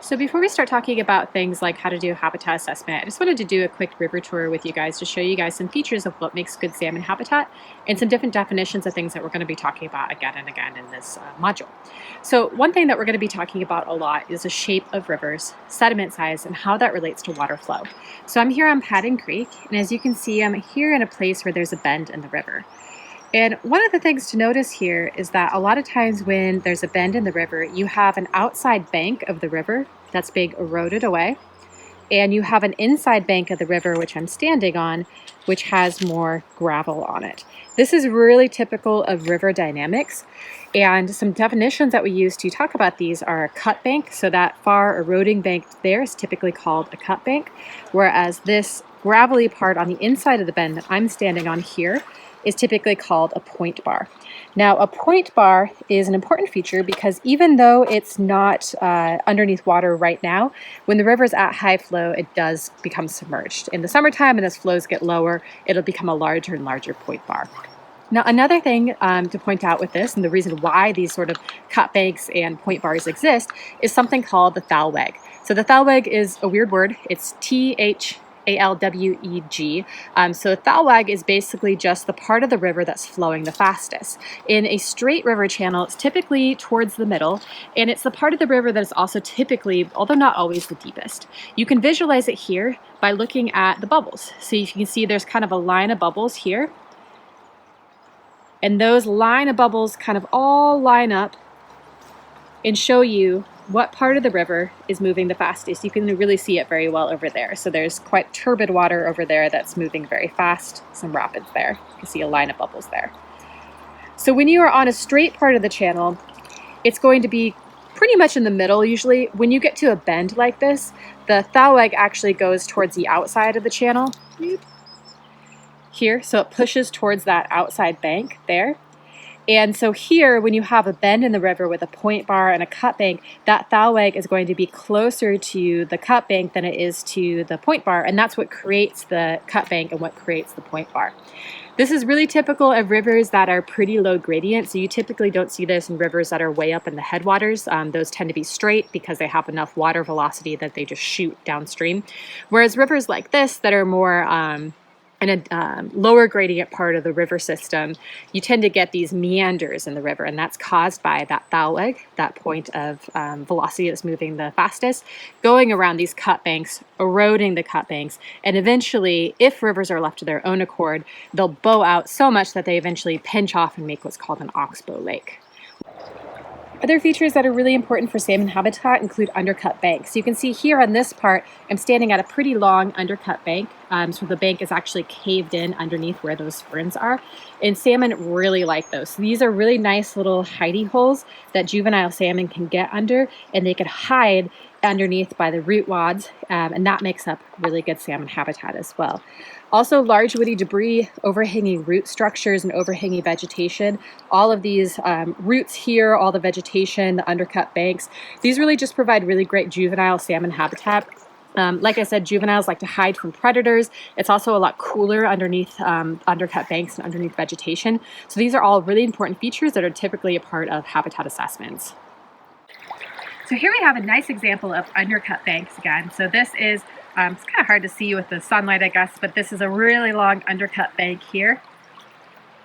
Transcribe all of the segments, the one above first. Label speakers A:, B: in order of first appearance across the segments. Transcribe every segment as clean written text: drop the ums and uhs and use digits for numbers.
A: So before we start talking about things like how to do a habitat assessment, I just wanted to do a quick river tour with you guys to show you guys some features of what makes good salmon habitat and some different definitions of things that we're going to be talking about again and again in this module. So one thing that we're going to be talking about a lot is the shape of rivers, sediment size, and how that relates to water flow. So I'm here on Padding Creek, and as you can see, I'm here in a place where there's a bend in the river. And one of the things to notice here is that a lot of times when there's a bend in the river, you have an outside bank of the river that's being eroded away, and you have an inside bank of the river, which I'm standing on, which has more gravel on it. This is really typical of river dynamics, and some definitions that we use to talk about these are a cut bank. So that far eroding bank there is typically called a cut bank, whereas this gravelly part on the inside of the bend that I'm standing on here is typically called a point bar. Now, a point bar is an important feature because even though it's not underneath water right now, when the river is at high flow, it does become submerged. In the summertime, and as flows get lower, it'll become a larger and larger point bar. Now, another thing to point out with this, and the reason why these sort of cut banks and point bars exist, is something called the thalweg. So the thalweg is a weird word. It's Thalweg. So thalweg is basically just the part of the river that's flowing the fastest. In a straight river channel, it's typically towards the middle, and it's the part of the river that is also typically, although not always, the deepest. You can visualize it here by looking at the bubbles. So you can see there's kind of a line of bubbles here, and those line of bubbles kind of all line up and show you what part of the river is moving the fastest. You can really see it very well over there. So there's quite turbid water over there that's moving very fast, some rapids there. You can see a line of bubbles there. So when you are on a straight part of the channel, it's going to be pretty much in the middle usually. When you get to a bend like this, the thalweg actually goes towards the outside of the channel here. So it pushes towards that outside bank there. And so here, when you have a bend in the river with a point bar and a cut bank, that thalweg is going to be closer to the cut bank than it is to the point bar, and that's what creates the cut bank and what creates the point bar. This is really typical of rivers that are pretty low gradient, so you typically don't see this in rivers that are way up in the headwaters. Those tend to be straight because they have enough water velocity that they just shoot downstream. Whereas rivers like this that are more in a lower gradient part of the river system, you tend to get these meanders in the river, and that's caused by that thalweg, that point of velocity that's moving the fastest, going around these cut banks, eroding the cut banks, and eventually, if rivers are left to their own accord, they'll bow out so much that they eventually pinch off and make what's called an oxbow lake. Other features that are really important for salmon habitat include undercut banks. You can see here on this part, I'm standing at a pretty long undercut bank. So the bank is actually caved in underneath where those ferns are. And salmon really like those. So these are really nice little hidey holes that juvenile salmon can get under, and they can hide underneath by the root wads, and that makes up really good salmon habitat as well. Also, large woody debris, overhanging root structures, and overhanging vegetation. All of these roots here, all the vegetation, the undercut banks, these really just provide really great juvenile salmon habitat. Like I said, juveniles like to hide from predators. It's also a lot cooler underneath undercut banks and underneath vegetation. So these are all really important features that are typically a part of habitat assessments. So here we have a nice example of undercut banks again. So this is, it's kind of hard to see with the sunlight, I guess, but this is a really long undercut bank here.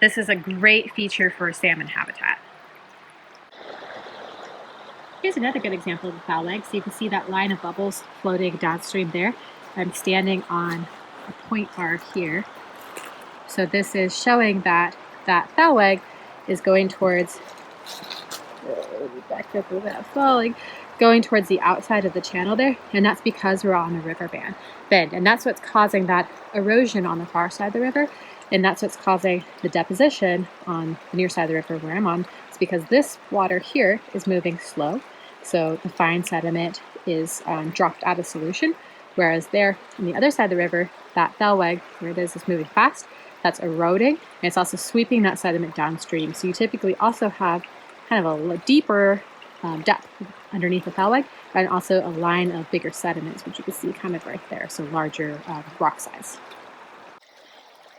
A: This is a great feature for salmon habitat. Here's another good example of the thalweg. So you can see that line of bubbles floating downstream there. I'm standing on a point bar here. So this is showing that that thalweg is going towards, back up without falling, going towards the outside of the channel there, and that's because we're on the river bend, and that's what's causing that erosion on the far side of the river, and that's what's causing the deposition on the near side of the river where I'm on. It's because this water here is moving slow, so the fine sediment is dropped out of solution, whereas there on the other side of the river, that thalweg, where it is moving fast, that's eroding, and it's also sweeping that sediment downstream. So you typically also have kind of a deeper depth underneath the thalweg, and also a line of bigger sediments, which you can see kind of right there, so larger rock size.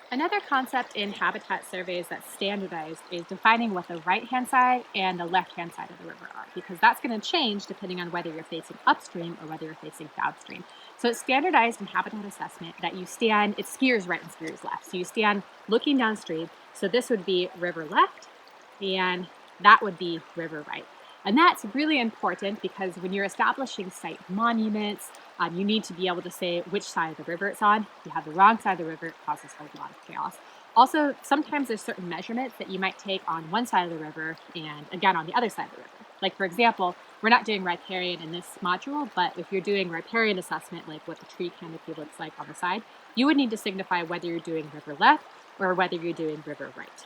A: Another concept in habitat surveys that's standardized is defining what the right-hand side and the left-hand side of the river are, because that's going to change depending on whether you're facing upstream or whether you're facing downstream. So it's standardized in habitat assessment that you stand, it's skiers right and skiers left. So you stand looking downstream. So this would be river left and that would be river right. And that's really important because when you're establishing site monuments, you need to be able to say which side of the river it's on. If you have the wrong side of the river, it causes a lot of chaos. Also, sometimes there's certain measurements that you might take on one side of the river and again on the other side of the river. Like for example, we're not doing riparian in this module, but if you're doing riparian assessment, like what the tree canopy looks like on the side, you would need to signify whether you're doing river left or whether you're doing river right.